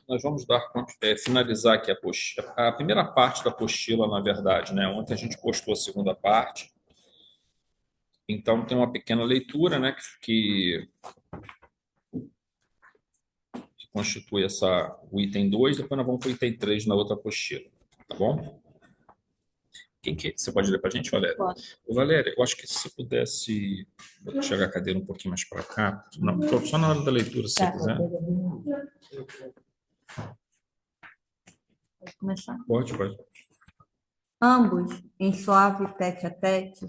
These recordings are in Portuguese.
nós vamos finalizar aqui a primeira parte da apostila, na verdade, né? Ontem a gente postou a segunda parte, então tem uma pequena leitura, né, que constitui o item 2. Depois nós vamos para o item 3 na outra apostila, tá bom? Você pode ler para a gente, Valéria? Pode. Valéria, eu acho que se pudesse chegar a cadeira um pouquinho mais para cá, não, só na hora da leitura, se você quiser. Pode começar? Pode. Ambos, em suave tete-a-tete,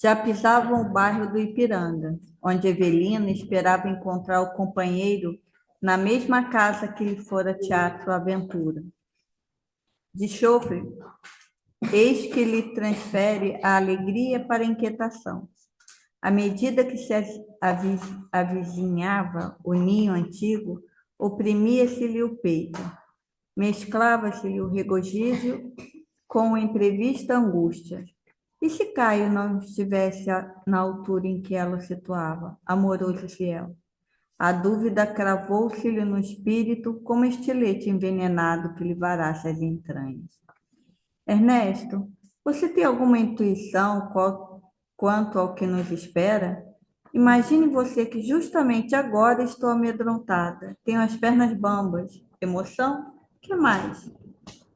já pisavam o bairro do Ipiranga, onde Evelina esperava encontrar o companheiro na mesma casa que lhe fora teatro aventura. De chofre, eis que lhe transfere a alegria para a inquietação. À medida que se avizinhava o ninho antigo, oprimia-se-lhe o peito, mesclava-se-lhe o regozijo com a imprevista angústia. E se Caio não estivesse na altura em que ela o situava, amoroso e fiel? A dúvida cravou-se-lhe no espírito como estilete envenenado que lhe varasse as entranhas. Ernesto, você tem alguma intuição quanto ao que nos espera? Imagine você que justamente agora estou amedrontada, tenho as pernas bambas. Emoção? Que mais?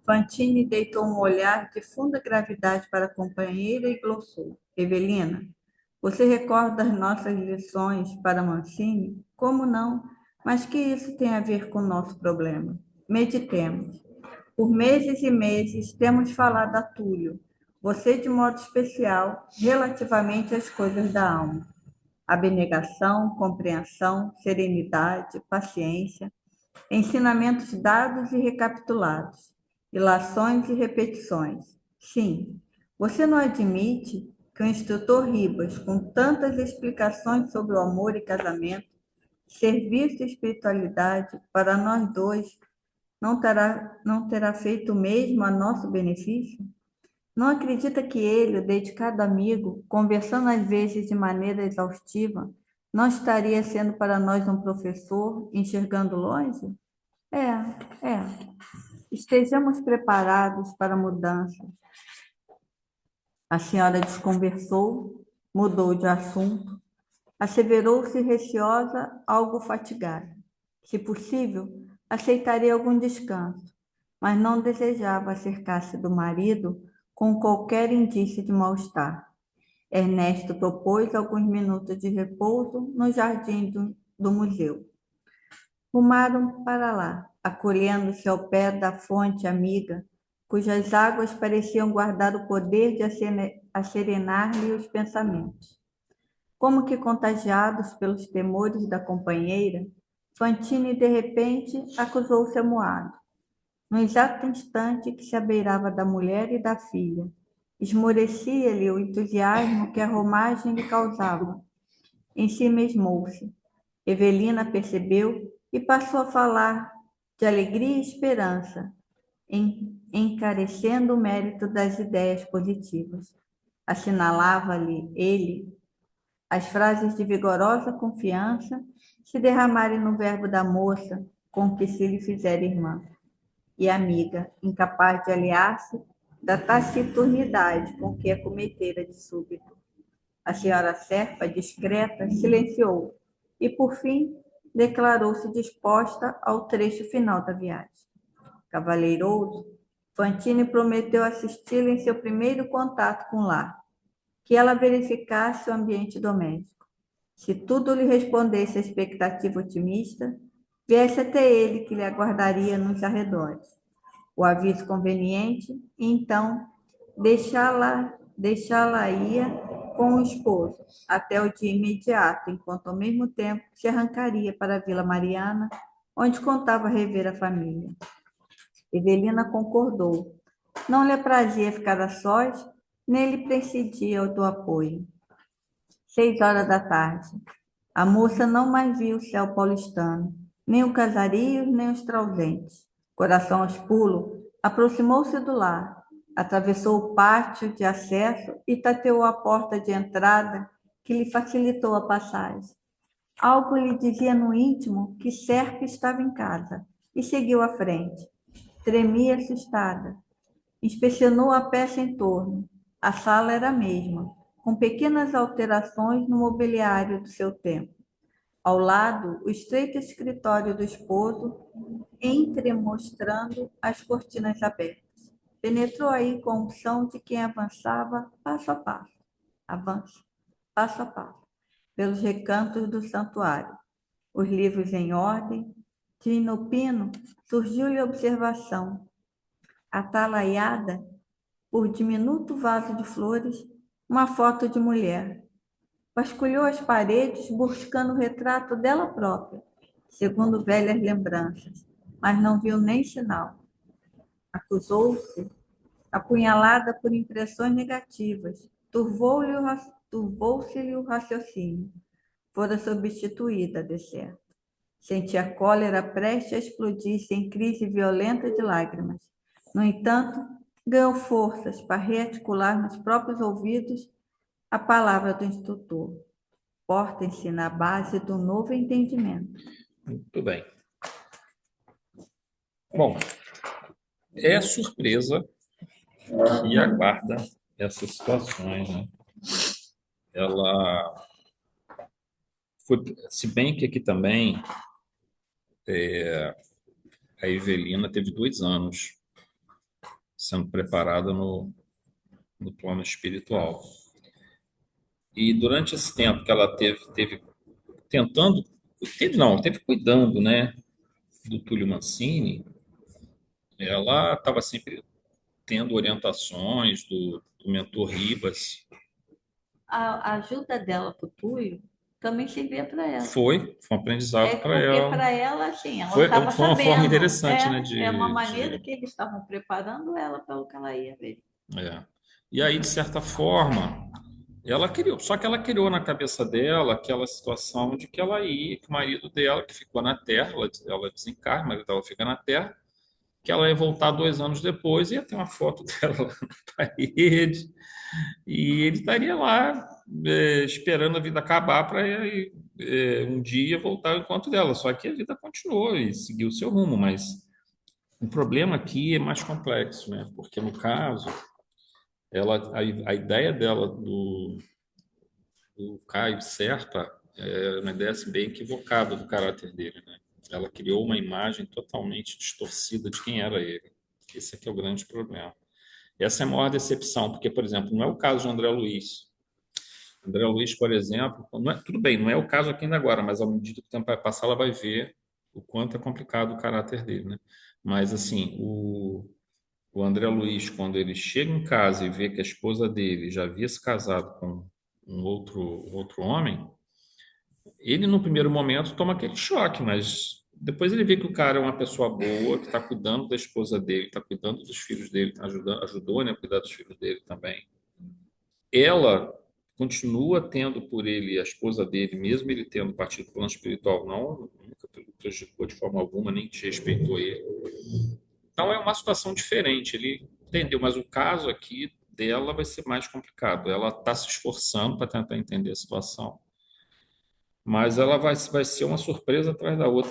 Fantine deitou um olhar de funda gravidade para a companheira e glossou. Evelina, você recorda as nossas lições para Mancini? Como não? Mas que isso tem a ver com o nosso problema? Meditemos. Por meses e meses temos falado a Túlio, você de modo especial, relativamente às coisas da alma. Abnegação, compreensão, serenidade, paciência, ensinamentos dados e recapitulados, ilações e repetições. Sim, você não admite que o instrutor Ribas, com tantas explicações sobre o amor e casamento, serviço e espiritualidade para nós dois, não terá feito o mesmo a nosso benefício? Não acredita que ele, o dedicado amigo, conversando às vezes de maneira exaustiva, não estaria sendo para nós um professor, enxergando longe? É. Estejamos preparados para a mudança. A senhora desconversou, mudou de assunto, asseverou-se receosa, algo fatigada. Se possível, aceitaria algum descanso, mas não desejava acercar-se do marido com qualquer indício de mal-estar. Ernesto propôs alguns minutos de repouso no jardim do museu. Rumaram para lá, acolhendo-se ao pé da fonte amiga, cujas águas pareciam guardar o poder de acerenar-lhe os pensamentos. Como que contagiados pelos temores da companheira, Fantine de repente acusou-se amuado. No exato instante que se abeirava da mulher e da filha, esmorecia-lhe o entusiasmo que a romagem lhe causava. Em si mesmou-se. Evelina percebeu e passou a falar de alegria e esperança, encarecendo o mérito das ideias positivas. Assinalava-lhe ele as frases de vigorosa confiança se derramarem no verbo da moça com que se lhe fizera irmã. E amiga, incapaz de aliar-se da taciturnidade com que a cometera de súbito. A senhora Serpa, discreta, silenciou e, por fim, declarou-se disposta ao trecho final da viagem. Cavaleiroso, Fantine prometeu assisti-la em seu primeiro contato com o lar, que ela verificasse o ambiente doméstico. Se tudo lhe respondesse à expectativa otimista, viesse até ele que lhe aguardaria nos arredores. O aviso conveniente, e então deixá-la-ia com o esposo até o dia imediato, enquanto ao mesmo tempo se arrancaria para a Vila Mariana, onde contava rever a família. Evelina concordou. Não lhe aprazia ficar a sós, nem lhe prescindia do apoio. 6 horas da tarde. A moça não mais viu o céu paulistano, nem o casario, nem os trausentes. Coração aos pulos, aproximou-se do lar, atravessou o pátio de acesso e tateou a porta de entrada que lhe facilitou a passagem. Algo lhe dizia no íntimo que Serpa estava em casa e seguiu à frente. Tremia assustada. Inspecionou a peça em torno. A sala era a mesma, com pequenas alterações no mobiliário do seu tempo. Ao lado, o estreito escritório do esposo, entremostrando as cortinas abertas. Penetrou aí com o som de quem avançava passo a passo. Avança, passo a passo, pelos recantos do santuário. Os livros em ordem. De inopino, surgiu-lhe a observação. Atalaiada por diminuto vaso de flores, uma foto de mulher. Vasculhou as paredes buscando o retrato dela própria, segundo velhas lembranças, mas não viu nem sinal. Acusou-se, apunhalada por impressões negativas. Turvou-se-lhe o raciocínio. Fora substituída, de certo. Sentia cólera prestes a explodir-se em crise violenta de lágrimas. No entanto, ganhou forças para rearticular nos próprios ouvidos a palavra do instrutor. Portem-se na base do novo entendimento. Muito bem. Bom, é surpresa que aguarda essas situações, né? Ela foi, se bem que aqui também a Evelina teve 2 anos sendo preparada no plano espiritual. E durante esse tempo que ela teve tentando, teve cuidando, né, do Túlio Mancini, ela estava sempre tendo orientações do mentor Ribas. A ajuda dela para o Túlio também servia para ela. Foi um aprendizado para Porque ela. para ela, assim, ela Foi estava uma forma sabendo. interessante, né, É uma maneira que eles estavam preparando ela para o que ela ia ver. E aí, de certa forma, ela criou, só que ela criou na cabeça dela aquela situação de que ela ia, que o marido dela, que ficou na Terra, ela desencarna, o marido dela fica na Terra, que ela ia voltar 2 anos depois e ia ter uma foto dela lá na parede, e ele estaria lá esperando a vida acabar para um dia voltar ao encontro dela. Só que a vida continuou e seguiu o seu rumo, mas o problema aqui é mais complexo, né? Porque no caso, a ideia dela do Caio Serpa é uma ideia assim, bem equivocada do caráter dele, né? Ela criou uma imagem totalmente distorcida de quem era ele. Esse aqui é o grande problema. Essa é a maior decepção, porque, por exemplo, não é o caso de André Luiz. André Luiz, por exemplo, tudo bem, não é o caso aqui ainda agora, mas ao medida que o tempo vai passar, ela vai ver o quanto é complicado o caráter dele, né? Mas, assim, o André Luiz, quando ele chega em casa e vê que a esposa dele já havia se casado com um outro homem, ele, no primeiro momento, toma aquele choque, mas depois ele vê que o cara é uma pessoa boa, que está cuidando da esposa dele, está cuidando dos filhos dele, ajudou, né, a cuidar dos filhos dele também. Ela continua tendo por ele, a esposa dele, mesmo ele tendo partido do plano espiritual, não, nunca prejudicou de forma alguma, nem desrespeitou ele. Então é uma situação diferente, ele entendeu, mas o caso aqui dela vai ser mais complicado. Ela está se esforçando para tentar entender a situação, mas ela vai ser uma surpresa atrás da outra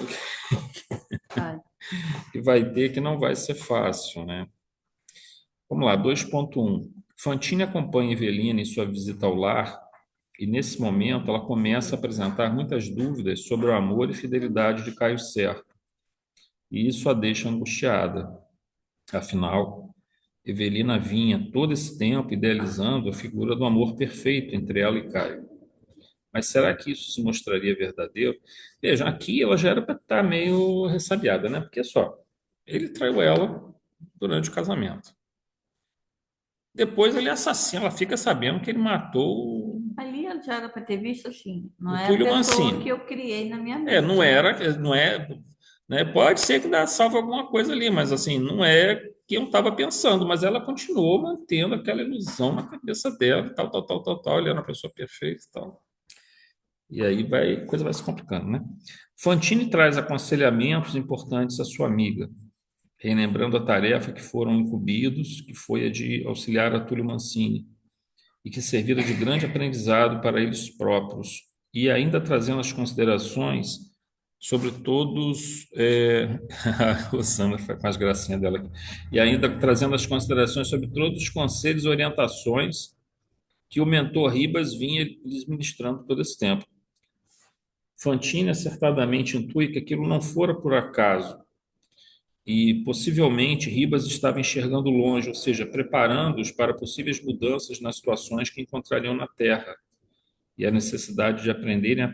que vai ter, que não vai ser fácil, né? Vamos lá, 2.1. Fantine acompanha Evelina em sua visita ao lar e, nesse momento, ela começa a apresentar muitas dúvidas sobre o amor e fidelidade de Caio Serra, e isso a deixa angustiada. Afinal, Evelina vinha todo esse tempo idealizando a figura do amor perfeito entre ela e Caio. Mas será que isso se mostraria verdadeiro? Veja, aqui ela já era para estar meio ressabiada, né? Porque só, ele traiu ela durante o casamento. Depois ele assassina, ela fica sabendo que ele matou Ali eu já era para ter visto assim. Não o é a Túlio pessoa que Mancini. eu criei na minha mente. Não é, né? Pode ser que dá salve alguma coisa ali, mas assim, não é que eu estava pensando, mas ela continuou mantendo aquela ilusão na cabeça dela, tal, ele era uma pessoa perfeita e tal. E aí a coisa vai se complicando, né? Fantine traz aconselhamentos importantes à sua amiga, relembrando a tarefa que foram incumbidos, que foi a de auxiliar a Túlio Mancini, e que servira de grande aprendizado para eles próprios, e ainda trazendo as considerações sobre todos, a Rosana faz gracinha dela aqui, e ainda trazendo as considerações sobre todos os conselhos e orientações que o mentor Ribas vinha lhes ministrando todo esse tempo. Fantini acertadamente intui que aquilo não fora por acaso, e possivelmente Ribas estava enxergando longe, ou seja, preparando-os para possíveis mudanças nas situações que encontrariam na Terra, e a necessidade de aprenderem a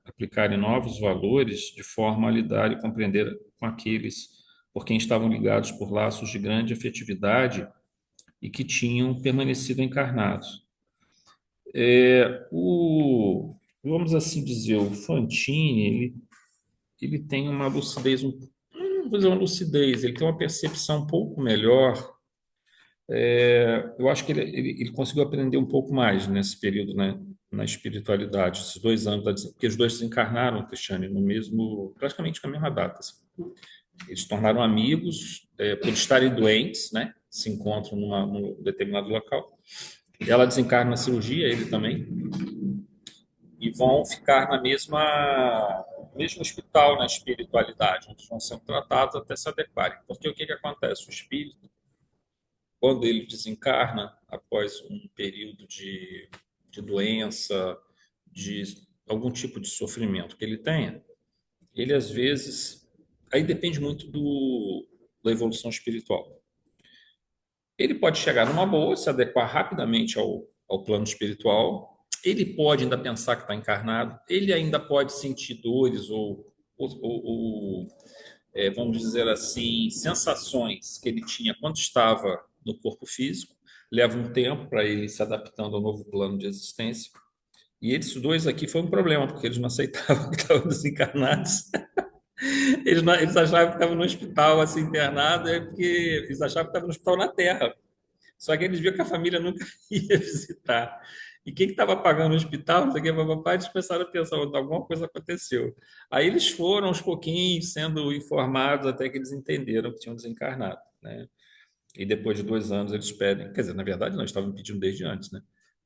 aplicarem novos valores de forma a lidar e compreender com aqueles por quem estavam ligados por laços de grande afetividade e que tinham permanecido encarnados. Vamos assim dizer, o Fantini, ele tem uma lucidez, não vou dizer uma lucidez, ele tem uma percepção um pouco melhor. Eu acho que ele conseguiu aprender um pouco mais nesse período, né, na espiritualidade, esses 2 anos, porque os dois se encarnaram, Cristiane, no mesmo, praticamente na mesma data. Assim. Eles se tornaram amigos, por estarem doentes, né, se encontram num determinado local. Ela desencarna na cirurgia, ele também, e vão ficar no mesmo hospital, na espiritualidade, onde vão sendo tratados até se adequarem. Porque o que acontece? O espírito, quando ele desencarna, após um período de doença, de algum tipo de sofrimento que ele tenha, ele às vezes. Aí depende muito da evolução espiritual. Ele pode chegar numa boa, se adequar rapidamente ao plano espiritual. Ele pode ainda pensar que está encarnado. Ele ainda pode sentir dores ou, vamos dizer assim, sensações que ele tinha quando estava no corpo físico. Leva um tempo para ele se adaptando ao novo plano de existência. E esses dois aqui foi um problema, porque eles não aceitavam que estavam desencarnados. Eles achavam que estavam no hospital, assim, internado, porque eles achavam que estavam no hospital na Terra. Só que eles viram que a família nunca ia visitar. E quem que estava pagando o hospital, não sei o que, papai, eles começaram a pensar, alguma coisa aconteceu. Aí eles foram aos pouquinhos sendo informados até que eles entenderam que tinham desencarnado, né? E depois de 2 anos eles pedem, quer dizer, na verdade não, estavam pedindo desde antes, né?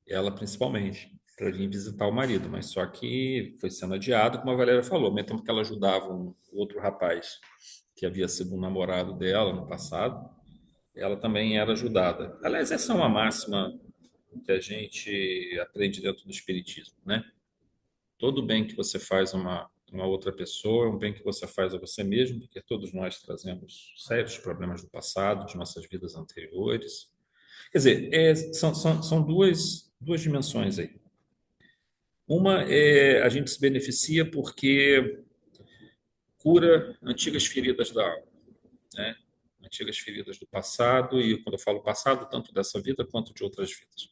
Ela principalmente, para vir visitar o marido, mas só que foi sendo adiado, como a Valéria falou, mesmo tempo que ela ajudava um outro rapaz que havia sido um namorado dela no passado, ela também era ajudada. Aliás, essa é uma máxima que a gente aprende dentro do Espiritismo, né? Todo bem que você faz uma outra pessoa é um bem que você faz a você mesmo, porque todos nós trazemos sérios problemas do passado, de nossas vidas anteriores. Quer dizer, são duas dimensões aí. Uma é a gente se beneficia porque cura antigas feridas da alma, né? Antigas feridas do passado, e quando eu falo passado, tanto dessa vida quanto de outras vidas.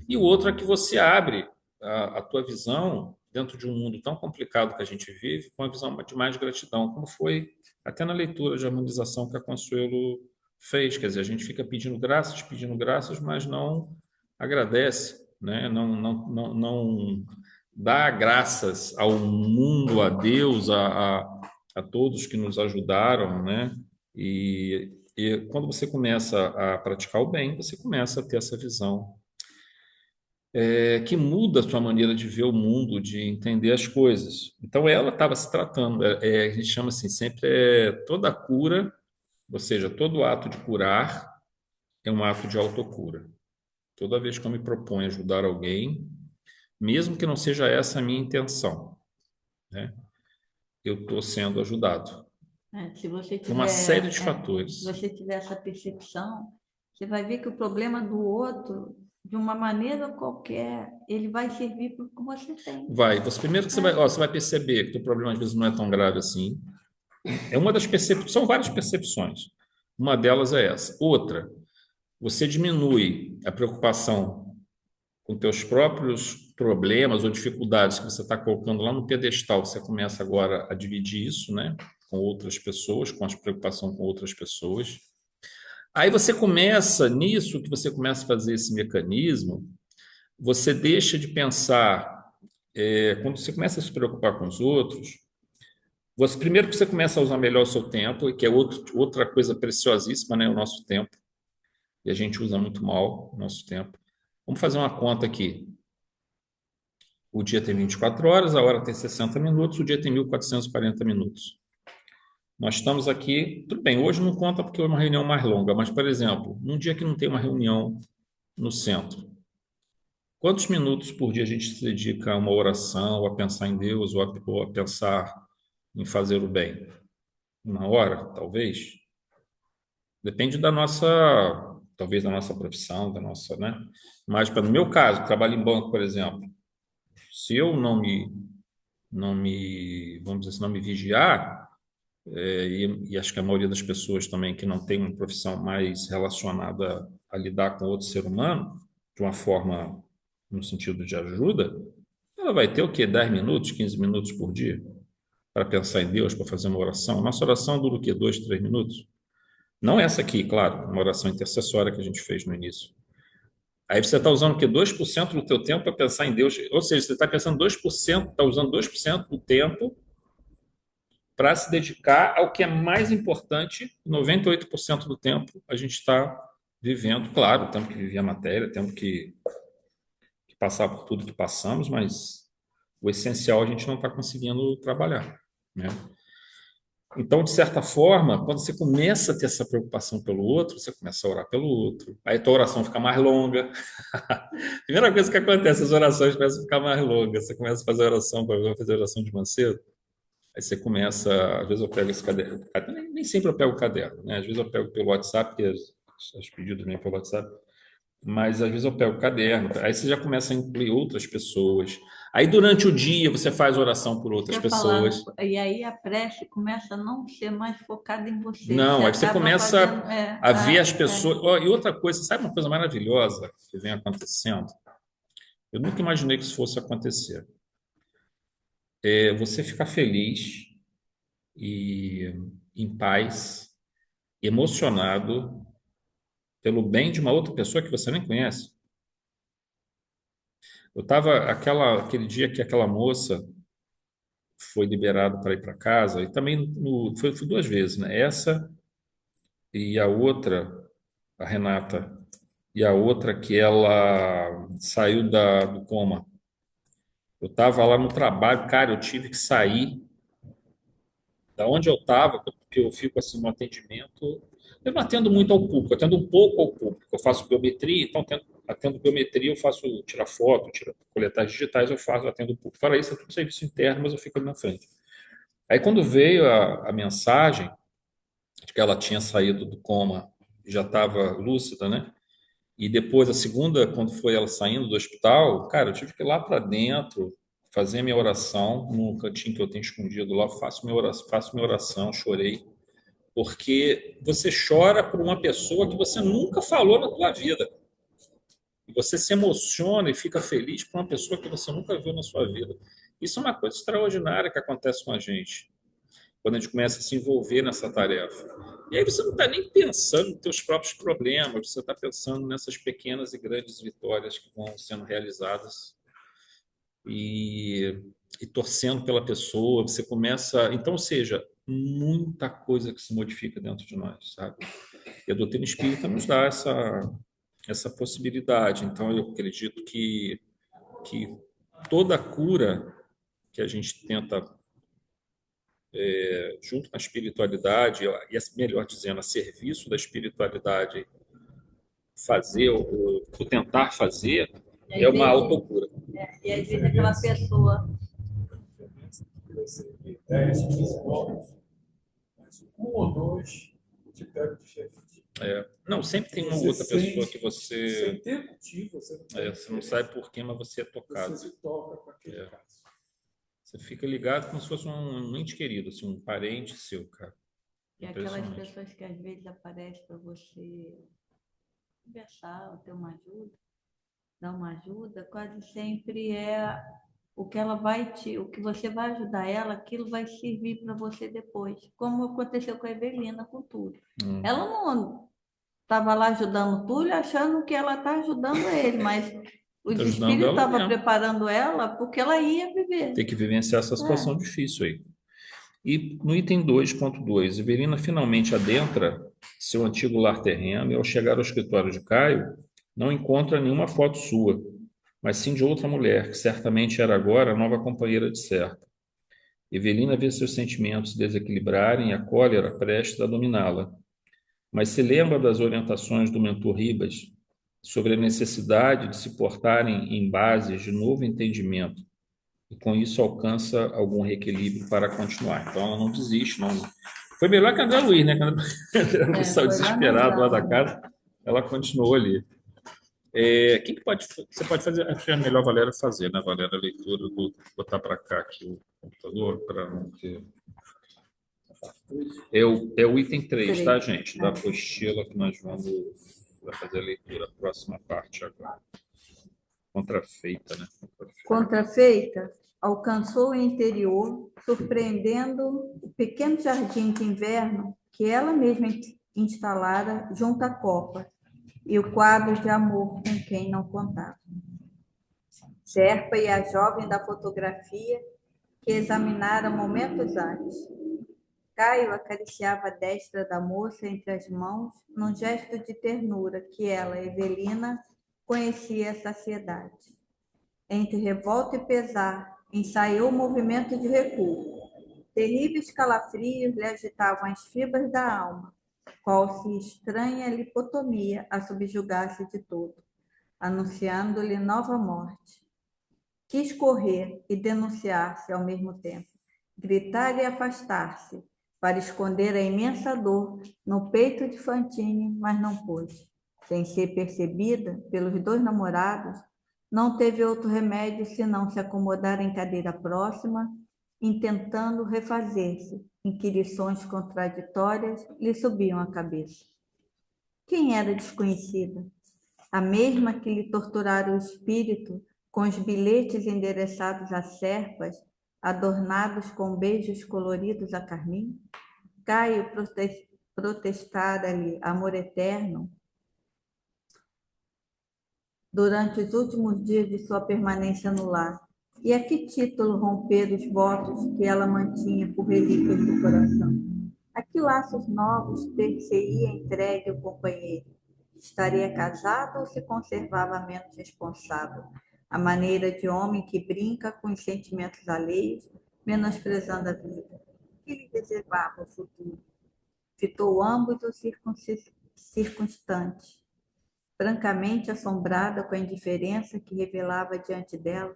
E o outro é que você abre a tua visão dentro de um mundo tão complicado que a gente vive, com a visão de mais gratidão, como foi até na leitura de harmonização que a Consuelo fez. Quer dizer, a gente fica pedindo graças, mas não agradece, né? Não dá graças ao mundo, a Deus, a todos que nos ajudaram, né? E quando você começa a praticar o bem, você começa a ter essa visão que muda a sua maneira de ver o mundo, de entender as coisas. Então, ela estava se tratando, a gente chama assim, sempre toda cura, ou seja, todo ato de curar é um ato de autocura. Toda vez que eu me proponho ajudar alguém, mesmo que não seja essa a minha intenção, né, eu estou sendo ajudado. Se você Por uma série de se fatores. você tiver essa percepção, você vai ver que o problema do outro, de uma maneira qualquer, ele vai servir para o que você tem. Vai. Primeiro que você vai perceber que o problema às vezes não é tão grave assim. É uma das percepções, são várias percepções. Uma delas é essa. Outra, você diminui a preocupação com teus próprios problemas ou dificuldades que você está colocando lá no pedestal. Você começa agora a dividir isso, né, com outras pessoas, com a preocupação com outras pessoas. Aí você começa nisso que você começa a fazer esse mecanismo, você deixa de pensar, quando você começa a se preocupar com os outros, primeiro que você começa a usar melhor o seu tempo, que é outra coisa preciosíssima, né, o nosso tempo. E a gente usa muito mal o nosso tempo. Vamos fazer uma conta aqui. O dia tem 24 horas, a hora tem 60 minutos, o dia tem 1440 minutos. Nós estamos aqui, tudo bem, hoje não conta porque é uma reunião mais longa, mas, por exemplo, num dia que não tem uma reunião no centro, quantos minutos por dia a gente se dedica a uma oração, ou a pensar em Deus, ou a pensar em fazer o bem? Uma hora, talvez? Depende da nossa, talvez da nossa profissão, da nossa, né? Mas, no meu caso, trabalho em banco, por exemplo, se eu vamos dizer assim, não me vigiar, e acho que a maioria das pessoas também que não tem uma profissão mais relacionada a lidar com outro ser humano, de uma forma, no sentido de ajuda, ela vai ter o quê? 10 minutos, 15 minutos por dia para pensar em Deus, para fazer uma oração. Nossa oração dura o quê? 2, 3 minutos? Não essa aqui, claro, uma oração intercessória que a gente fez no início. Aí você está usando o quê? 2% do teu tempo para pensar em Deus. Ou seja, você está pensando 2%, está usando 2% do tempo para se dedicar ao que é mais importante. 98% do tempo a gente está vivendo. Claro, temos que viver a matéria, temos que passar por tudo que passamos, mas o essencial a gente não está conseguindo trabalhar, né? Então, de certa forma, quando você começa a ter essa preocupação pelo outro, você começa a orar pelo outro. Aí a tua oração fica mais longa. Primeira coisa que acontece, as orações começam a ficar mais longas. Você começa a fazer oração, por exemplo, fazer oração de manhã cedo. Aí você começa, às vezes eu pego esse caderno, nem sempre eu pego o caderno, né? Às vezes eu pego pelo WhatsApp, porque os pedidos vêm pelo WhatsApp, mas às vezes eu pego o caderno, aí você já começa a incluir outras pessoas. Aí durante o dia você faz oração por outras Quer falar, pessoas. e aí a prece começa a não ser mais focada em você. Não, Você aí você acaba fazendo. começa a ver as pessoas. Ó, e outra coisa, sabe uma coisa maravilhosa que vem acontecendo? Eu nunca imaginei que isso fosse acontecer. É você ficar feliz e em paz, emocionado pelo bem de uma outra pessoa que você nem conhece. Eu estava aquele dia que aquela moça foi liberada para ir para casa, e também foi 2 vezes, né? Essa e a outra, a Renata, e a outra que ela saiu do coma. Eu estava lá no trabalho, cara, eu tive que sair da onde eu estava, porque eu fico assim no atendimento. Eu não atendo muito ao público, eu atendo um pouco ao público. Eu faço biometria, então atendo biometria, eu faço tirar foto, coletar digitais, eu faço, atendo o público. Fora isso, é tudo serviço interno, mas eu fico ali na frente. Aí quando veio a mensagem de que ela tinha saído do coma, já estava lúcida, né? E depois, a segunda, quando foi ela saindo do hospital, cara, eu tive que ir lá para dentro, fazer minha oração, num cantinho que eu tenho escondido lá, faço minha oração, chorei, porque você chora por uma pessoa que você nunca falou na tua vida. E você se emociona e fica feliz por uma pessoa que você nunca viu na sua vida. Isso é uma coisa extraordinária que acontece com a gente quando a gente começa a se envolver nessa tarefa. E aí você não está nem pensando nos teus próprios problemas, você está pensando nessas pequenas e grandes vitórias que vão sendo realizadas e, e torcendo pela pessoa. Você começa. Então, ou seja, muita coisa que se modifica dentro de nós, sabe? E a doutrina espírita nos dá essa possibilidade. Então, eu acredito que toda a cura que a gente tenta junto com a espiritualidade, e melhor dizendo, a serviço da espiritualidade, fazer ou tentar fazer, é uma autocura. E às vezes aquela pessoa. 10, 15 blocos, mas um ou dois te pega de chefe. Não, sempre tem uma Você outra pessoa sente, que você. sem ter motivo, Você não sabe por quê, mas você é tocado. Você se toca com aquele caso. Você fica ligado como se fosse um ente querido, assim, um parente seu, cara. E aquelas Impressionante. pessoas que às vezes aparecem para você conversar, ter uma ajuda, dar uma ajuda, quase sempre é o que ela o que você vai ajudar ela, aquilo vai servir para você depois, como aconteceu com a Evelina com o Túlio. Ela não estava lá ajudando o Túlio achando que ela está ajudando ele, mas os Tá ajudando espíritos ela estavam mesmo. preparando ela porque ela ia viver. Tem que vivenciar essa situação difícil aí. E no item 2.2, Evelina finalmente adentra seu antigo lar terreno e, ao chegar ao escritório de Caio, não encontra nenhuma foto sua, mas sim de outra mulher, que certamente era agora a nova companheira de Serpa. Evelina vê seus sentimentos se desequilibrarem e a cólera prestes a dominá-la, mas se lembra das orientações do mentor Ribas sobre a necessidade de se portarem em bases de novo entendimento, e com isso alcança algum reequilíbrio para continuar. Então ela não desiste, não. Foi melhor que André Luiz, né? Quando André Luiz saiu Foi desesperado lá da lamentável. casa, ela continuou ali. Quem que pode, você pode fazer? Acho que é melhor a Valéria fazer, né, Valéria? A leitura do. Botar para cá aqui o computador, para não ter. É o item 3, tá, Três. gente? Da apostila que nós vamos vai fazer a leitura, a próxima parte agora. Contrafeita, né? Contrafeita. Contrafeita, alcançou o interior, surpreendendo o pequeno jardim de inverno que ela mesma instalara junto à copa e o quadro de amor com quem não contava. Serpa e a jovem da fotografia que examinara momentos antes. Caio acariciava a destra da moça entre as mãos, num gesto de ternura que ela, Evelina, conhecia a saciedade. Entre revolta e pesar, ensaiou o movimento de recuo. Terríveis calafrios lhe agitavam as fibras da alma, qual se estranha lipotomia a subjugasse de todo, anunciando-lhe nova morte. Quis correr e denunciar-se ao mesmo tempo, gritar e afastar-se, para esconder a imensa dor no peito de Fantine, mas não pôde. Sem ser percebida pelos dois namorados, não teve outro remédio senão se acomodar em cadeira próxima, intentando refazer-se. Inquirições contraditórias lhe subiam à cabeça. Quem era desconhecida? A mesma que lhe torturara o espírito com os bilhetes endereçados a serpas, adornados com beijos coloridos a carmim? Caio protestara-lhe amor eterno durante os últimos dias de sua permanência no lar. E a que título romper os votos que ela mantinha por relíquias do coração? A que laços novos ter-se-ia entregue ao companheiro? Estaria casado ou se conservava menos responsável? A maneira de homem que brinca com os sentimentos alheios, menosprezando a vida. Que lhe reservava o futuro? Fitou ambos os circunstantes, francamente assombrada com a indiferença que revelava diante dela.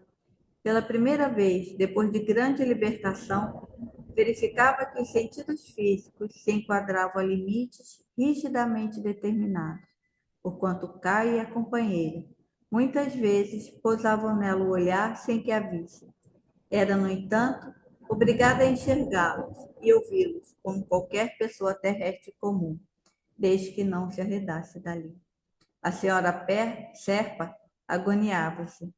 Pela primeira vez, depois de grande libertação, verificava que os sentidos físicos se enquadravam a limites rigidamente determinados, porquanto Caio e a companheira, muitas vezes, pousavam nela o olhar sem que a visse. Era, no entanto, obrigada a enxergá-los e ouvi-los como qualquer pessoa terrestre comum, desde que não se arredasse dali. A senhora Serpa agoniava-se.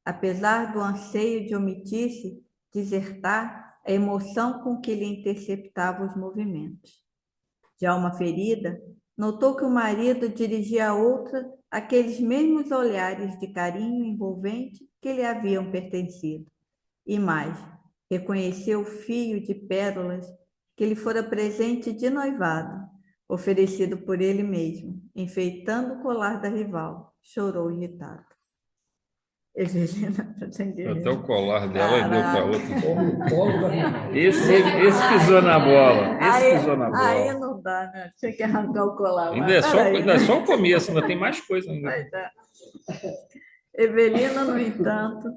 Apesar do anseio de omitir-se, desertar, a emoção com que lhe interceptava os movimentos. De alma ferida, notou que o marido dirigia a outra aqueles mesmos olhares de carinho envolvente que lhe haviam pertencido. E mais, reconheceu o fio de pérolas que lhe fora presente de noivado, oferecido por ele mesmo, enfeitando o colar da rival. Chorou irritado. Evelina Até o colar dela e deu para outra. Polo, Esse pisou na bola. Esse pisou na Aí bola. não dá, né? Tinha que arrancar o colar. Ainda é só, Peraí, ainda é só o começo, ainda tem mais coisa ainda. Vai dar. Evelina, no entanto,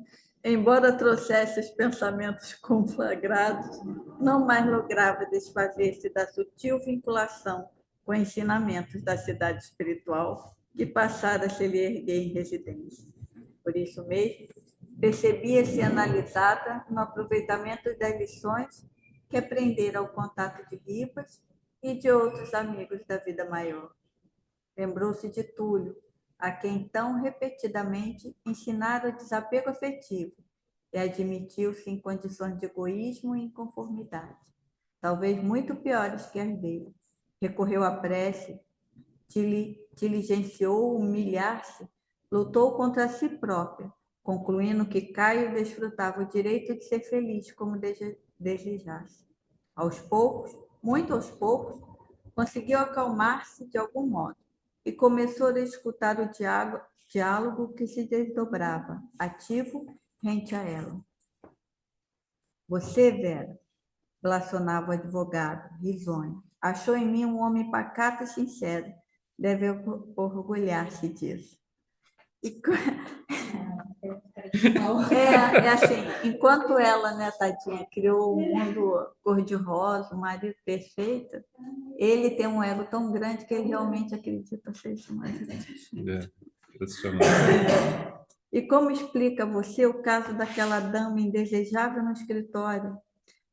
embora trouxesse os pensamentos conflagrados, não mais lograva desfazer-se da sutil vinculação com ensinamentos da cidade espiritual que passara a se lhe erguer em residência. Por isso mesmo, percebia-se analisada no aproveitamento das lições que aprendera ao contato de Ribas e de outros amigos da vida maior. Lembrou-se de Túlio, a quem tão repetidamente ensinara o desapego afetivo, e admitiu-se em condições de egoísmo e inconformidade, talvez muito piores que as dele. Recorreu à prece, diligenciou humilhar-se, lutou contra si própria, concluindo que Caio desfrutava o direito de ser feliz como desejasse. Aos poucos, muito aos poucos, conseguiu acalmar-se de algum modo e começou a escutar o diálogo que se desdobrava, ativo, rente a ela. Você, Vera, blasonava o advogado, risonho, achou em mim um homem pacato e sincero. Deve orgulhar-se disso. E, é assim, enquanto ela, né, tadinha, criou um mundo cor-de-rosa, um marido perfeito, ele tem um ego tão grande que ele realmente acredita ser esse marido. Impressionante. E como explica você o caso daquela dama indesejável no escritório?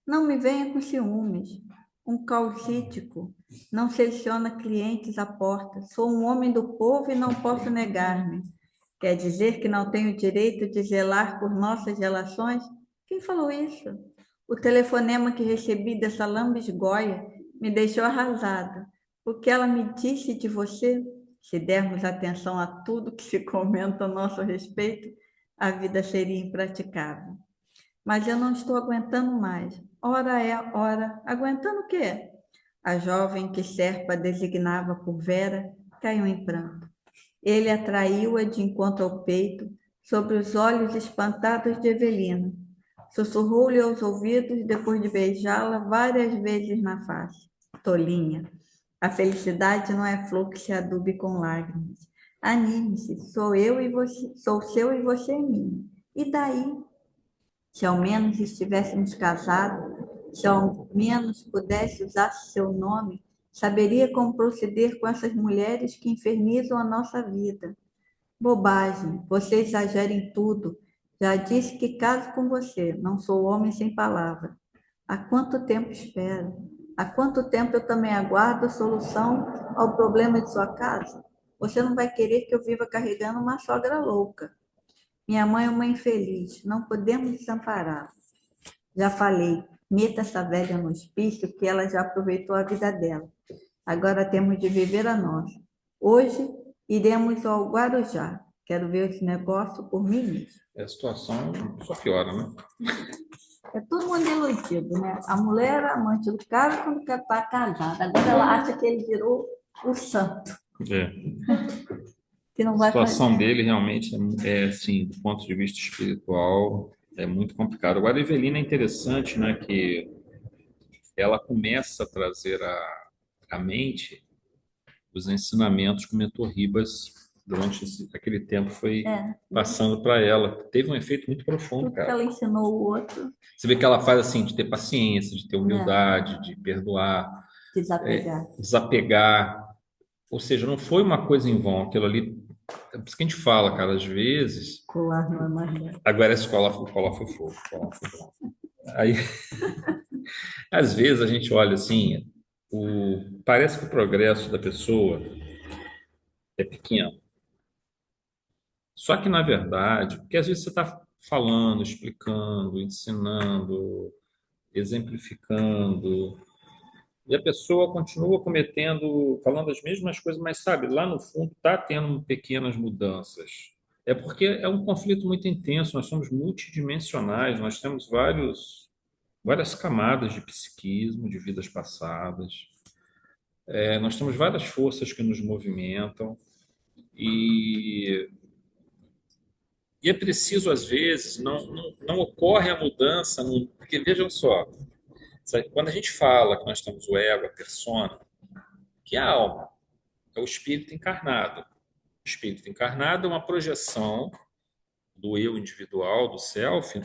Não me venha com ciúmes. Um causítico não seleciona clientes à porta. Sou um homem do povo e não posso negar-me. Quer dizer que não tenho direito de zelar por nossas relações? Quem falou isso? O telefonema que recebi dessa lambisgoia me deixou arrasada. O que ela me disse de você? Se dermos atenção a tudo que se comenta a nosso respeito, a vida seria impraticável. Mas eu não estou aguentando mais. Ora é, ora. Aguentando o quê? A jovem que Serpa designava por Vera caiu em pranto. Ele atraiu-a de encontro ao peito, sobre os olhos espantados de Evelina. Sussurrou-lhe aos ouvidos, depois de beijá-la várias vezes na face. Tolinha, a felicidade não é flor que se adube com lágrimas. Anime-se, sou eu e você, sou seu e você é minha. E daí? Se ao menos estivéssemos casados, se ao menos pudesse usar seu nome, saberia como proceder com essas mulheres que infernizam a nossa vida. Bobagem, você exagera em tudo. Já disse que caso com você, não sou homem sem palavra. Há quanto tempo espero? Há quanto tempo eu também aguardo a solução ao problema de sua casa? Você não vai querer que eu viva carregando uma sogra louca. Minha mãe é uma infeliz, não podemos desampará-la. Já falei, meta essa velha no hospício que ela já aproveitou a vida dela. Agora temos de viver a nossa. Hoje iremos ao Guarujá. Quero ver esse negócio por mim mesmo. A situação só piora, né? É todo mundo iludido, né? A mulher era amante do cara quando quer estar casada. Agora ela acha que ele virou o santo, É. que não A vai situação fazer. dele realmente assim, do ponto de vista espiritual, é muito complicado. Agora, a Evelina é interessante, né, que ela começa a trazer à mente os ensinamentos que o mentor Ribas, durante aquele tempo, foi É, passando para ela. Teve um efeito muito profundo, tudo que cara. ela ensinou o outro, Você vê que ela faz assim, de ter paciência, de ter né? humildade, de perdoar, Desapegar. desapegar. Ou seja, não foi uma coisa em vão. Aquilo ali, é por isso que a gente fala, cara, às vezes. Colar não é mais nada. Agora a escola foi fogo. A escola foi bom. Aí, às vezes a gente olha assim, parece que o progresso da pessoa é pequeno. Só que, na verdade, porque às vezes você está falando, explicando, ensinando, exemplificando, e a pessoa continua cometendo, falando as mesmas coisas, mas sabe, lá no fundo está tendo pequenas mudanças. É porque é um conflito muito intenso, nós somos multidimensionais, nós temos várias camadas de psiquismo, de vidas passadas. Nós temos várias forças que nos movimentam e, e é preciso, às vezes, não ocorre a mudança, porque vejam só, quando a gente fala que nós temos o ego, a persona, que é a alma, é o espírito encarnado. O espírito encarnado é uma projeção do eu individual, do self,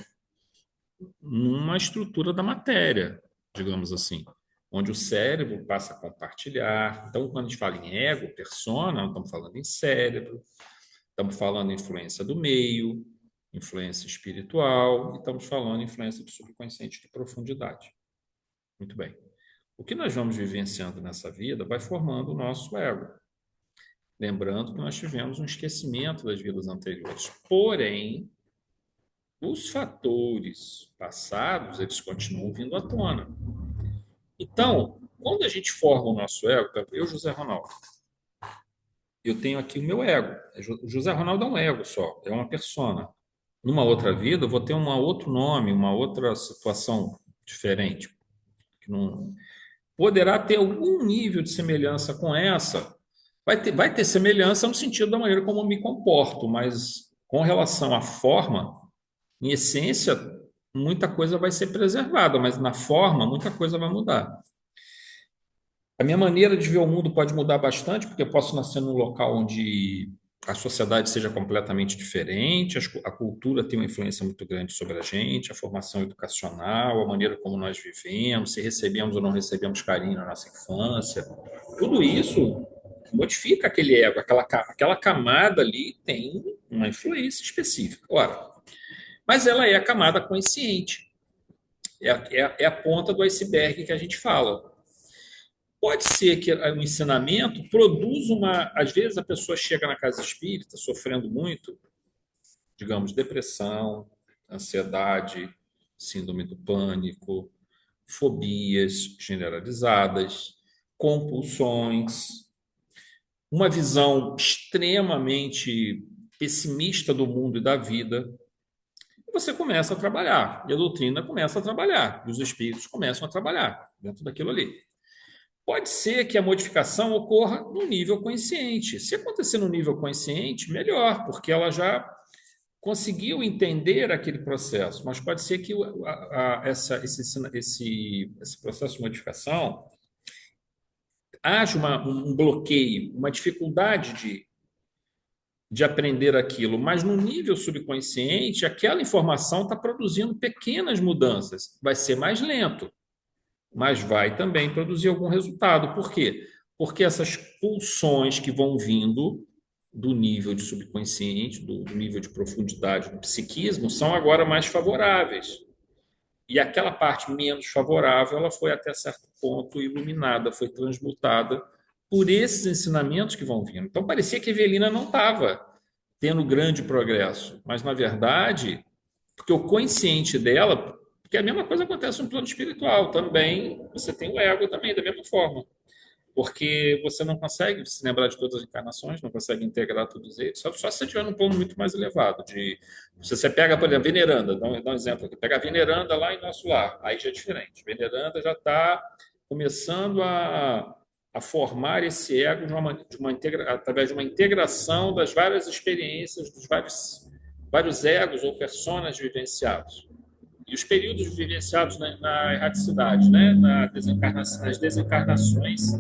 numa estrutura da matéria, digamos assim, onde o cérebro passa a compartilhar. Então, quando a gente fala em ego, persona, estamos falando em cérebro, estamos falando em influência do meio, influência espiritual, e estamos falando em influência do subconsciente de profundidade. Muito bem. O que nós vamos vivenciando nessa vida vai formando o nosso ego. Lembrando que nós tivemos um esquecimento das vidas anteriores. Porém, os fatores passados, eles continuam vindo à tona. Então, quando a gente forma o nosso ego, eu, José Ronaldo, eu tenho aqui o meu ego. O José Ronaldo é um ego só, é uma persona. Numa outra vida, eu vou ter um outro nome, uma outra situação diferente, que não poderá ter algum nível de semelhança com essa, Vai ter semelhança no sentido da maneira como eu me comporto, mas com relação à forma, em essência, muita coisa vai ser preservada, mas na forma, muita coisa vai mudar. A minha maneira de ver o mundo pode mudar bastante, porque eu posso nascer num local onde a sociedade seja completamente diferente, a cultura tem uma influência muito grande sobre a gente, a formação educacional, a maneira como nós vivemos, se recebemos ou não recebemos carinho na nossa infância. Tudo isso modifica aquele ego, aquela camada ali tem uma influência específica. Ora, mas ela é a camada consciente, é a ponta do iceberg que a gente fala. Pode ser que o ensinamento produza uma. Às vezes a pessoa chega na casa espírita sofrendo muito, digamos, depressão, ansiedade, síndrome do pânico, fobias generalizadas, compulsões, uma visão extremamente pessimista do mundo e da vida. E você começa a trabalhar, e a doutrina começa a trabalhar, e os espíritos começam a trabalhar dentro daquilo ali. Pode ser que a modificação ocorra no nível consciente. Se acontecer no nível consciente, melhor, porque ela já conseguiu entender aquele processo. Mas pode ser que esse processo de modificação haja um bloqueio, uma dificuldade de aprender aquilo. Mas no nível subconsciente, aquela informação está produzindo pequenas mudanças. Vai ser mais lento, mas vai também produzir algum resultado. Por quê? Porque essas pulsões que vão vindo do nível de subconsciente, do nível de profundidade do psiquismo, são agora mais favoráveis. E aquela parte menos favorável, ela foi até certo ponto iluminada, foi transmutada por esses ensinamentos que vão vindo. Então parecia que a Evelina não estava tendo grande progresso, mas na verdade, porque o consciente dela, porque a mesma coisa acontece no plano espiritual também, você tem o ego também, da mesma forma. Porque você não consegue se lembrar de todas as encarnações, não consegue integrar todos eles, só se você estiver num plano muito mais elevado. Se você pega, por exemplo, a veneranda, dá um exemplo aqui, pega a veneranda lá em nosso lar, aí já é diferente. Veneranda já está começando a formar esse ego através de uma integração das várias experiências, dos vários egos ou personas vivenciados. E os períodos vivenciados na erraticidade, né? Nas desencarnações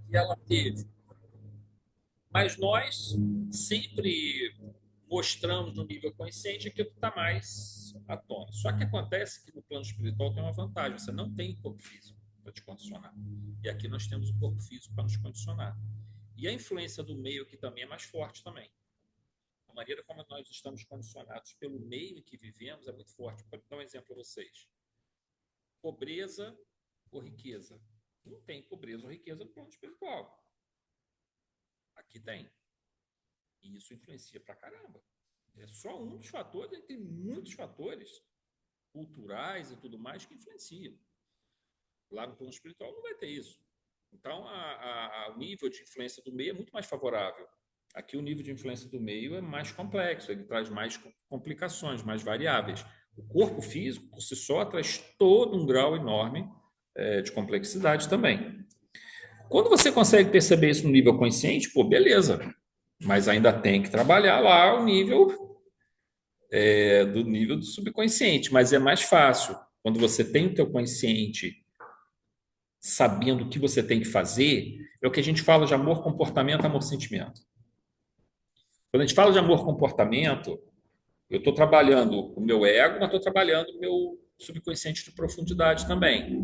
que ela teve. Mas nós sempre mostramos no nível consciente aquilo que está mais à tona. Só que acontece que no plano espiritual tem uma vantagem: você não tem corpo físico para te condicionar. E aqui nós temos o corpo físico para nos condicionar. E a influência do meio aqui também é mais forte também. A maneira como nós estamos condicionados pelo meio em que vivemos é muito forte. Vou dar um exemplo a vocês. Pobreza ou riqueza? Não tem pobreza ou riqueza no plano espiritual. Aqui tem. E isso influencia pra caramba. É só um dos fatores, tem muitos fatores culturais e tudo mais que influenciam. Lá no plano espiritual não vai ter isso. Então, o nível de influência do meio é muito mais favorável. Aqui o nível de influência do meio é mais complexo, ele traz mais complicações, mais variáveis. O corpo físico, por si só, traz todo um grau enorme de complexidade também. Quando você consegue perceber isso no nível consciente, pô, beleza. Mas ainda tem que trabalhar lá o nível do nível do subconsciente. Mas é mais fácil quando você tem o teu consciente sabendo o que você tem que fazer. É o que a gente fala de amor, comportamento, amor, sentimento. Quando a gente fala de amor, comportamento, eu estou trabalhando o meu ego, mas estou trabalhando o meu subconsciente de profundidade também.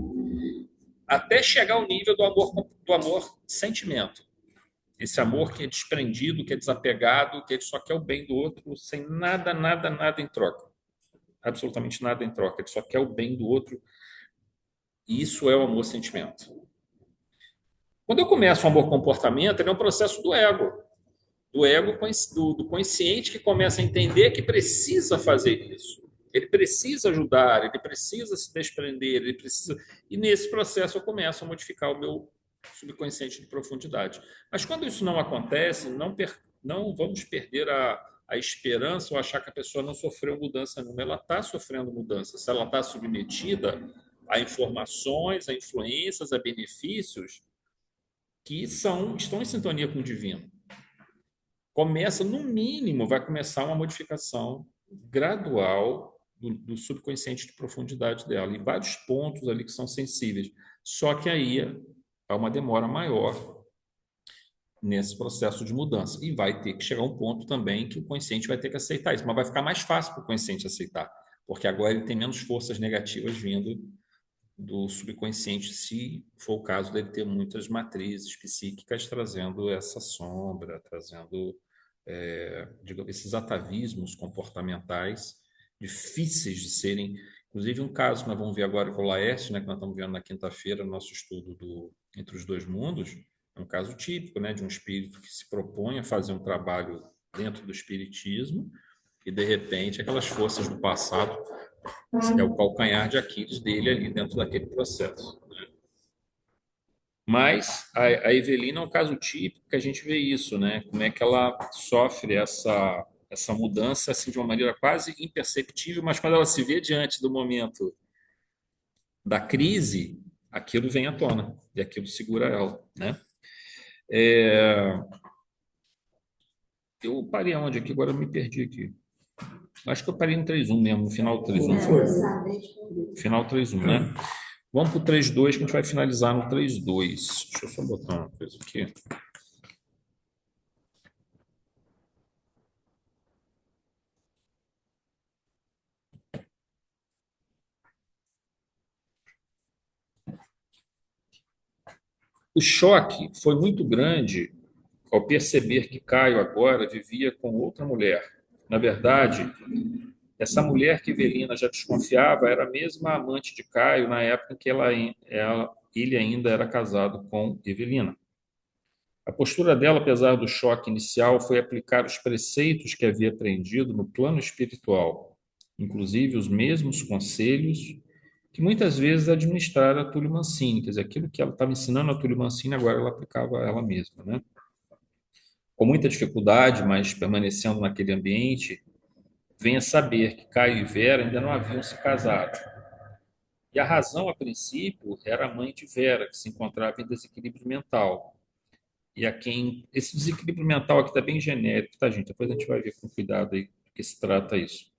Até chegar ao nível do amor sentimento. Esse amor que é desprendido, que é desapegado, que ele só quer o bem do outro, sem nada, nada, nada em troca. Absolutamente nada em troca. Ele só quer o bem do outro. E isso é o amor-sentimento. Quando eu começo o amor-comportamento, ele é um processo do ego. Do consciente que começa a entender que precisa fazer isso. Ele precisa ajudar, ele precisa se desprender, ele precisa... E nesse processo eu começo a modificar o meu subconsciente de profundidade. Mas quando isso não acontece, não vamos perder a esperança ou achar que a pessoa não sofreu mudança nenhuma. Ela está sofrendo mudança. Se ela está submetida, a informações, a influências, a benefícios que estão em sintonia com o divino. Começa, no mínimo, vai começar uma modificação gradual do subconsciente de profundidade dela, em vários pontos ali que são sensíveis. Só que aí há uma demora maior nesse processo de mudança. E vai ter que chegar um ponto também que o consciente vai ter que aceitar isso, mas vai ficar mais fácil para o consciente aceitar, porque agora ele tem menos forças negativas vindo do subconsciente, se for o caso dele ter muitas matrizes psíquicas trazendo essa sombra, trazendo digamos, esses atavismos comportamentais difíceis de serem. Inclusive, um caso que nós vamos ver agora com o Laércio, né, que nós estamos vendo na quinta-feira, no nosso estudo Entre os Dois Mundos, é um caso típico, né, de um espírito que se propõe a fazer um trabalho dentro do espiritismo e, de repente, aquelas forças do passado é o calcanhar de Aquiles dele ali dentro daquele processo. Mas a Evelina é um caso típico que a gente vê isso, né? Como é que ela sofre essa mudança assim, de uma maneira quase imperceptível, mas quando ela se vê diante do momento da crise, aquilo vem à tona e aquilo segura ela, né? Eu parei aonde aqui? Agora eu me perdi aqui. Acho que eu parei no 3.1 mesmo, no final do 3.1 foi. Final 3.1, né? Vamos para o 3.2, que a gente vai finalizar no 3.2. Deixa eu só botar uma coisa aqui. O choque foi muito grande ao perceber que Caio agora vivia com outra mulher. Na verdade, essa mulher que Evelina já desconfiava era a mesma amante de Caio na época em que ele ainda era casado com Evelina. A postura dela, apesar do choque inicial, foi aplicar os preceitos que havia aprendido no plano espiritual, inclusive os mesmos conselhos que muitas vezes administrara a Túlio Mancini, quer dizer, aquilo que ela estava ensinando a Túlio Mancini, agora ela aplicava a ela mesma, né? Com muita dificuldade, mas permanecendo naquele ambiente, venha saber que Caio e Vera ainda não haviam se casado. E a razão, a princípio, era a mãe de Vera, que se encontrava em desequilíbrio mental. E a quem esse desequilíbrio mental aqui está bem genérico, tá, gente? Depois a gente vai ver com cuidado aí do que se trata isso.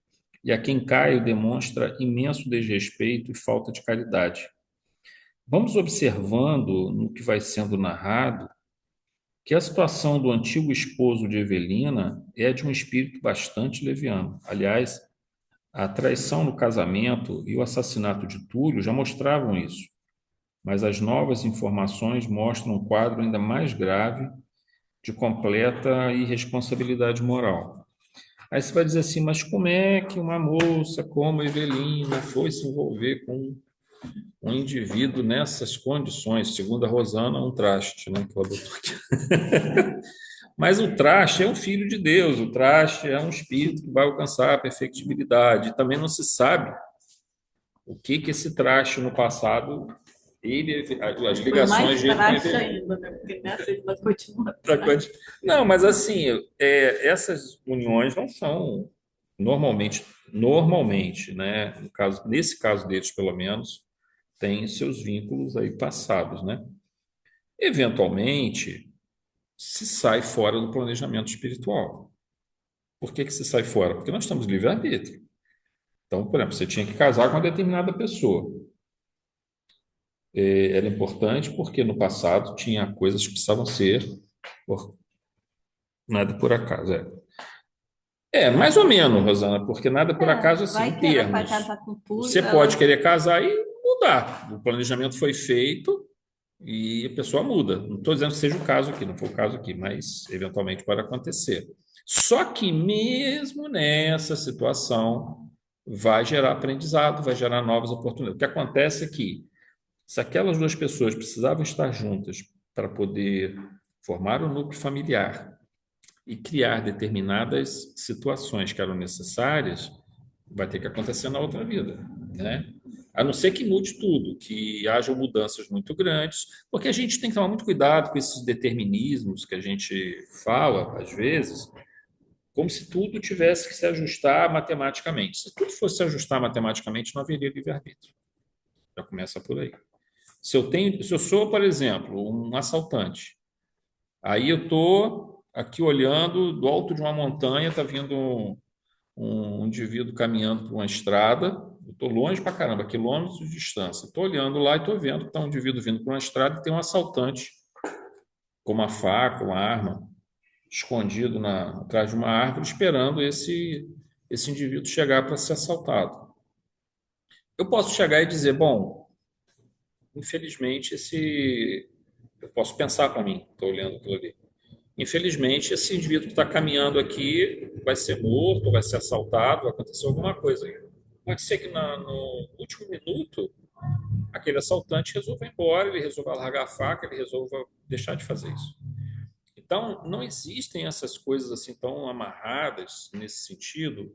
E a quem Caio demonstra imenso desrespeito e falta de caridade. Vamos observando no que vai sendo narrado que a situação do antigo esposo de Evelina é de um espírito bastante leviano. Aliás, a traição no casamento e o assassinato de Túlio já mostravam isso, mas as novas informações mostram um quadro ainda mais grave de completa irresponsabilidade moral. Aí você vai dizer assim, mas como é que uma moça como Evelina foi se envolver com um indivíduo nessas condições? Segundo a Rosana, um traste, né, que ela botou aqui. Mas o traste é um filho de Deus, o traste é um espírito que vai alcançar a perfectibilidade. E também não se sabe o que esse traste no passado, as ligações dele com Evelina. Ainda, né? Porque nessa ele vai continuar. Não, mas assim, essas uniões não são normalmente, né? No caso, nesse caso deles, pelo menos, têm seus vínculos aí passados, né? Eventualmente, se sai fora do planejamento espiritual. Por que se sai fora? Porque nós estamos livre-arbítrio. Então, por exemplo, você tinha que casar com uma determinada pessoa. Era importante porque no passado tinha coisas que precisavam ser nada por acaso. Mais ou menos, Rosana, porque nada por acaso assim, em termos. Você pode querer casar e mudar. O planejamento foi feito e a pessoa muda. Não estou dizendo que seja o caso aqui, não foi o caso aqui, mas eventualmente pode acontecer. Só que mesmo nessa situação vai gerar aprendizado, vai gerar novas oportunidades. O que acontece é que se aquelas duas pessoas precisavam estar juntas para poder formar um núcleo familiar e criar determinadas situações que eram necessárias, vai ter que acontecer na outra vida, né? A não ser que mude tudo, que hajam mudanças muito grandes, porque a gente tem que tomar muito cuidado com esses determinismos que a gente fala, às vezes, como se tudo tivesse que se ajustar matematicamente. Se tudo fosse se ajustar matematicamente, não haveria livre-arbítrio. Já começa por aí. Se eu sou, por exemplo, um assaltante, aí eu estou aqui olhando do alto de uma montanha, está vindo um indivíduo caminhando por uma estrada, eu estou longe pra caramba, quilômetros de distância. Estou olhando lá e estou vendo que está um indivíduo vindo por uma estrada e tem um assaltante com uma faca, uma arma, escondido atrás de uma árvore, esperando esse indivíduo chegar para ser assaltado. Eu posso chegar e dizer, bom, infelizmente eu posso pensar para mim, estou olhando aquilo ali. Infelizmente, esse indivíduo que está caminhando aqui vai ser morto, vai ser assaltado, vai acontecer alguma coisa. Pode ser que no último minuto aquele assaltante resolva ir embora, ele resolva largar a faca, ele resolva deixar de fazer isso. Então, não existem essas coisas assim tão amarradas nesse sentido,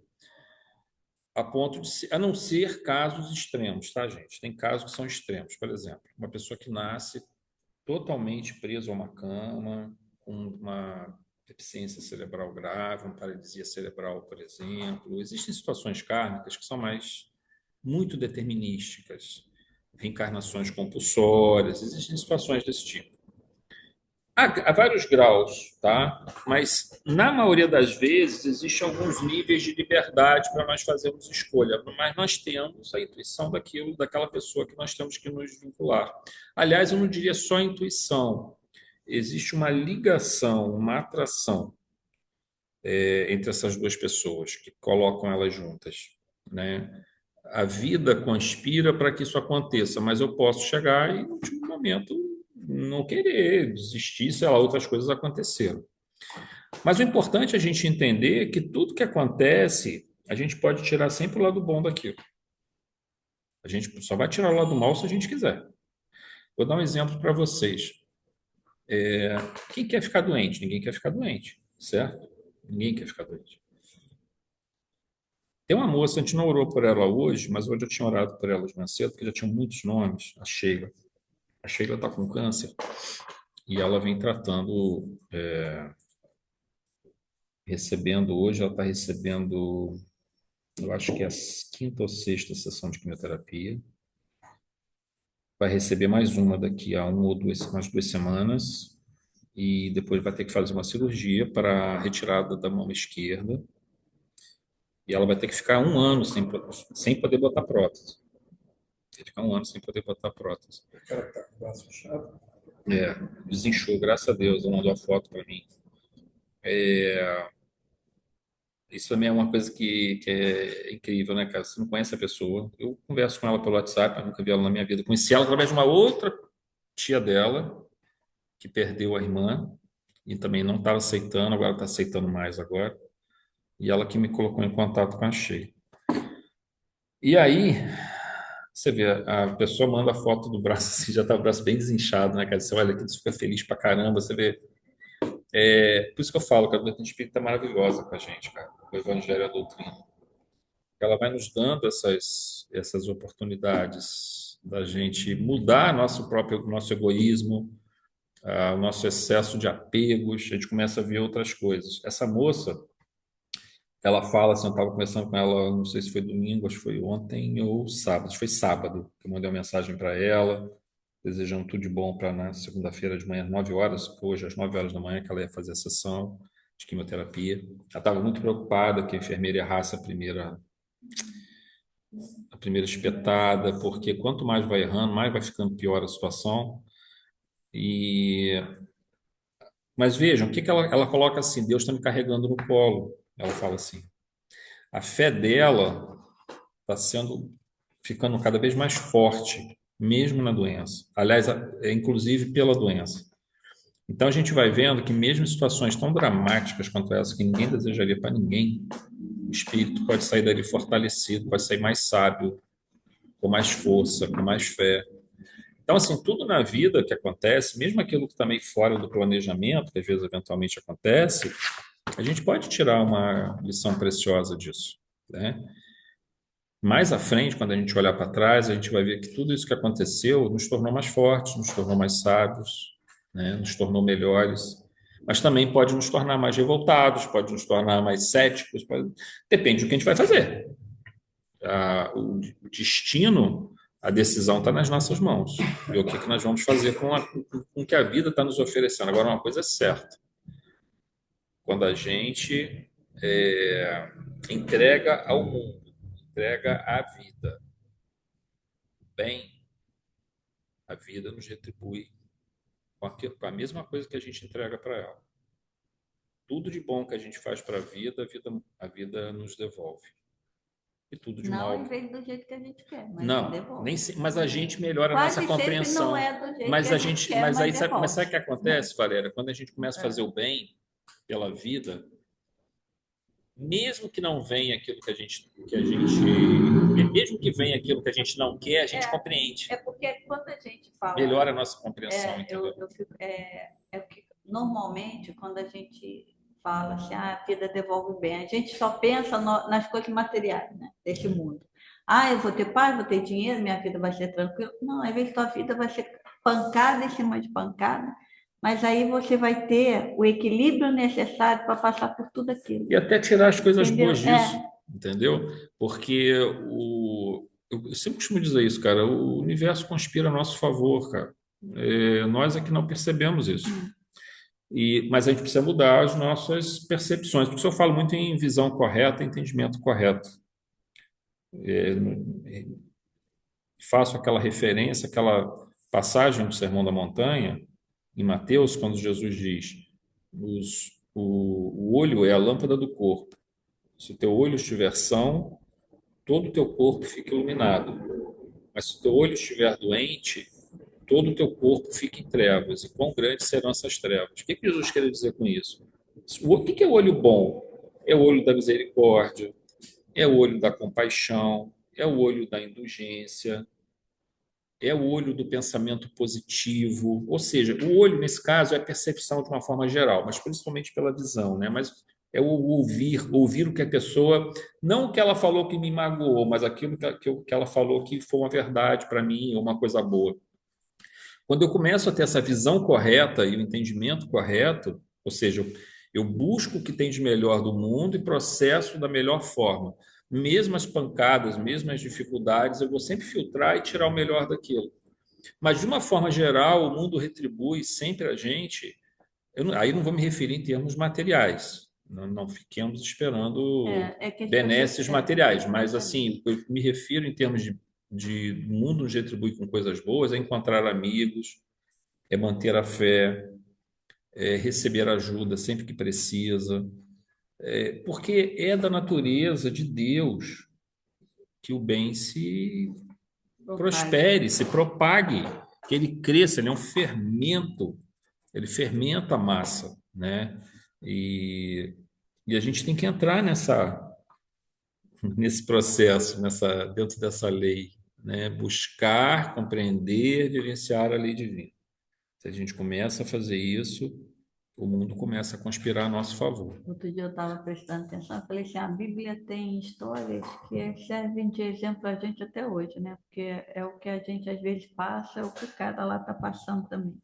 a ponto a não ser casos extremos, tá, gente? Tem casos que são extremos. Por exemplo, uma pessoa que nasce totalmente presa a uma cama, com uma deficiência cerebral grave, uma paralisia cerebral, por exemplo. Existem situações kármicas que são muito determinísticas, reencarnações compulsórias, existem situações desse tipo. Há vários graus, tá? Mas na maioria das vezes existem alguns níveis de liberdade para nós fazermos escolha, mas nós temos a intuição daquela pessoa que nós temos que nos vincular. Aliás, eu não diria só intuição, existe uma ligação, uma atração entre essas duas pessoas que colocam elas juntas, né? A vida conspira para que isso aconteça, mas eu posso chegar e, no último momento, não querer desistir, sei lá, outras coisas aconteceram. Mas o importante é a gente entender que tudo que acontece, a gente pode tirar sempre o lado bom daquilo. A gente só vai tirar o lado mal se a gente quiser. Vou dar um exemplo para vocês. Quem quer ficar doente? Ninguém quer ficar doente, certo? Ninguém quer ficar doente. Tem uma moça, a gente não orou por ela hoje, mas hoje eu tinha orado por ela de manhã cedo, porque já tinha muitos nomes, a Sheila. A Sheila está com câncer e ela vem tratando, recebendo hoje, ela está recebendo, eu acho que é a quinta ou sexta sessão de quimioterapia. Vai receber mais uma daqui a umas 2 semanas e depois vai ter que fazer uma cirurgia para a retirada da mão esquerda e ela vai ter que ficar 1 ano sem poder botar prótese. Vai ficar 1 ano sem poder botar prótese. O cara que tá com o braço fechado. Desinchou, graças a Deus, ela mandou a foto para mim. Isso também é uma coisa que é incrível, né, cara? Você não conhece a pessoa. Eu converso com ela pelo WhatsApp, eu nunca vi ela na minha vida. Conheci ela através de uma outra tia dela, que perdeu a irmã e também não estava aceitando, agora está aceitando mais agora. E ela que me colocou em contato com a Sheila. E aí, você vê, a pessoa manda a foto do braço assim, já está o braço bem desinchado, né, cara? Você olha aqui, você fica feliz pra caramba, você vê. Por isso que eu falo que a doutrina espírita é maravilhosa com a gente, cara. O evangelho é a doutrina. Ela vai nos dando essas oportunidades da gente mudar nosso egoísmo, o nosso excesso de apegos, a gente começa a ver outras coisas. Essa moça, ela fala assim, eu estava conversando com ela, não sei se foi domingo, acho que foi ontem ou sábado, acho que foi sábado, que eu mandei uma mensagem para ela, desejando tudo de bom para na segunda-feira de manhã, 9 horas, hoje às 9 horas da manhã, que ela ia fazer a sessão de quimioterapia. Ela estava muito preocupada que a enfermeira errasse a primeira espetada, porque quanto mais vai errando, mais vai ficando pior a situação. Mas vejam, o que ela coloca assim: Deus está me carregando no colo. Ela fala assim. A fé dela está ficando cada vez mais forte, mesmo na doença. Aliás, inclusive pela doença. Então a gente vai vendo que mesmo em situações tão dramáticas quanto essa, que ninguém desejaria para ninguém, o espírito pode sair dali fortalecido, pode sair mais sábio, com mais força, com mais fé. Então, assim, tudo na vida que acontece, mesmo aquilo que está meio fora do planejamento, que às vezes eventualmente acontece, a gente pode tirar uma lição preciosa disso, né? Mais à frente, quando a gente olhar para trás, a gente vai ver que tudo isso que aconteceu nos tornou mais fortes, nos tornou mais sábios, né? Nos tornou melhores, mas também pode nos tornar mais revoltados, pode nos tornar mais céticos, depende do que a gente vai fazer. O destino, A decisão está nas nossas mãos. E o que que nós vamos fazer com o que a vida está nos oferecendo. Agora, uma coisa é certa. Quando a gente entrega ao mundo, entrega à vida bem, a vida nos retribui com a mesma coisa que a gente entrega para ela. Tudo de bom que a gente faz para a vida nos devolve. E tudo de Não mal. às vezes do jeito que a gente quer, mas Não, devolve. nem mas a gente melhora a Quase nossa sempre compreensão. não é do jeito Mas que a a gente gente, quer, mas aí mas sabe, mas sabe o que devolve. acontece, Valéria? Quando a gente começa a fazer o bem pela vida, mesmo que não venha aquilo mesmo que venha aquilo que a gente não quer, a gente compreende. É porque quando a gente fala. Melhora a nossa compreensão, É, entendeu? é porque normalmente quando a gente fala assim, ah, a vida devolve bem, a gente só pensa nas coisas materiais, né, desse mundo. Ah, eu vou ter paz, vou ter dinheiro, minha vida vai ser tranquila. Não, às vezes sua vida vai ser pancada em cima de pancada, mas aí você vai ter o equilíbrio necessário para passar por tudo aquilo. E até tirar as coisas Entendeu? boas disso, entendeu? Porque eu sempre costumo dizer isso, cara, o universo conspira a nosso favor, cara. Nós é que não percebemos isso. Mas a gente precisa mudar as nossas percepções. Por isso eu falo muito em visão correta, entendimento correto. Faço aquela referência, aquela passagem do Sermão da Montanha, em Mateus, quando Jesus diz: o olho é a lâmpada do corpo. Se o teu olho estiver são, todo o teu corpo fica iluminado. Mas se o teu olho estiver doente, todo o teu corpo fica em trevas. E quão grandes serão essas trevas? O que Jesus quer dizer com isso? O que é o olho bom? É o olho da misericórdia, é o olho da compaixão, é o olho da indulgência, é o olho do pensamento positivo. Ou seja, o olho, nesse caso, é a percepção de uma forma geral, mas principalmente pela visão, né? Mas é o ouvir o que a pessoa, não o que ela falou que me magoou, mas aquilo que ela falou que foi uma verdade para mim, ou uma coisa boa. Quando eu começo a ter essa visão correta e o entendimento correto, ou seja, eu busco o que tem de melhor do mundo e processo da melhor forma. Mesmo as pancadas, mesmo as dificuldades, eu vou sempre filtrar e tirar o melhor daquilo. Mas, de uma forma geral, o mundo retribui sempre a gente. Aí não vou me referir em termos materiais. Não fiquemos esperando que benesses materiais. Mas, assim, eu me refiro em termos de mundo nos retribui com coisas boas, é encontrar amigos, é manter a fé, é receber ajuda sempre que precisa, porque é da natureza de Deus que o bem se prospere, se propague, que ele cresça, ele é um fermento, ele fermenta a massa, né? E a gente tem que entrar nesse processo, dentro dessa lei, né? Buscar, compreender, vivenciar a lei divina. Se a gente começa a fazer isso, o mundo começa a conspirar a nosso favor. Outro dia eu estava prestando atenção, eu falei assim, a Bíblia tem histórias que servem de exemplo para a gente até hoje, né? Porque é o que a gente às vezes passa, é o que o cara lá está passando também.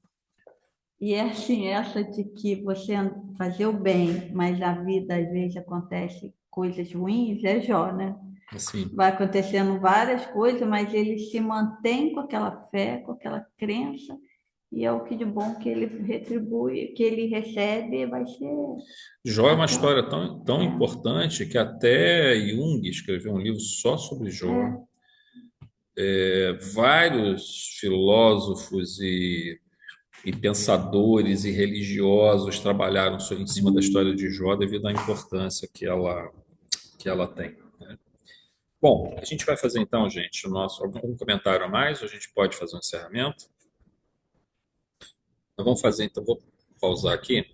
E é assim, essa de que você fazer o bem, mas a vida às vezes acontece coisas ruins, é Jó, né? Assim, Vai acontecendo várias coisas, mas ele se mantém com aquela fé, com aquela crença, e é o que de bom que ele retribui, que ele recebe, vai ser. Jó é uma história tão importante que até Jung escreveu um livro só sobre Jó. Vários filósofos e pensadores e religiosos trabalharam em cima da história de Jó devido à importância que ela tem, né? Bom, a gente vai fazer então, gente, algum comentário a mais? Ou a gente pode fazer um encerramento? Nós vamos fazer, então, vou pausar aqui.